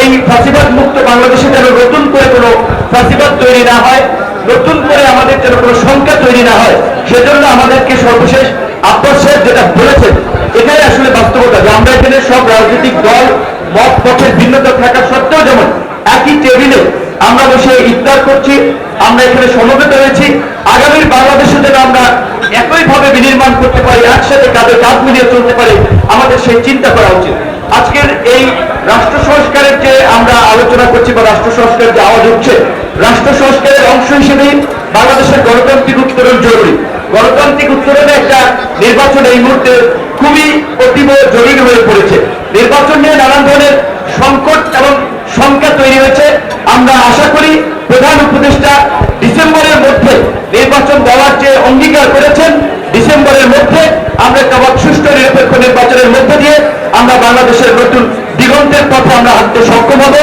এই ফাঁসিবাদ মুক্ত বাংলাদেশে যেন নতুন করে কোনো ফাঁসিবাদ তৈরি না হয়, নতুন করে আমাদের যেন কোনো সংখ্যা তৈরি না হয়, সেজন্য আমাদেরকে সর্বশেষ আব্বাস সাহেব যেটা বলেছেন, এটাই আসলে বাস্তবতা যে আমরা এখানে সব রাজনৈতিক দল মত পথের ভিন্নতা থাকা সত্ত্বেও যেমন একই টেবিলে আমরা বসে ইফতার করছি, আমরা এখানে সমবেত হয়েছি, আগামীর বাংলাদেশে যেন আমরা একইভাবে বিনির্মাণ করতে পারি, একসাথে কাঁধে কাঁধ মিলিয়ে চলতে পারি, আমাদের সেই চিন্তা করা উচিত। আজকের এই রাষ্ট্র সংস্কারের যে আমরা আলোচনা করছি বা রাষ্ট্র সংস্কারের যে আওয়াজ উঠছে, রাষ্ট্র সংস্কারের অংশ হিসেবে বাংলাদেশের গণতান্ত্রিক উত্তরণ জরুরি। গণতান্ত্রিক উত্তরণে একটা নির্বাচন এই মুহূর্তে খুবই অতীব জরুরি হয়ে পড়েছে। নির্বাচন নিয়ে নানান ধরনের সংকট এবং সংখ্যা তৈরি হয়েছে। আমরা আশা করি প্রধান উপদেষ্টা ডিসেম্বরের মধ্যে নির্বাচন দেওয়ার যে অঙ্গীকার করেছেন, ডিসেম্বরের মধ্যে আমরা একটা সুষ্ঠু নিরপেক্ষ নির্বাচনের মধ্যে দিয়ে আমরা বাংলাদেশের নতুন দিগন্তের পথে আমরা হাঁটতে সক্ষম হব।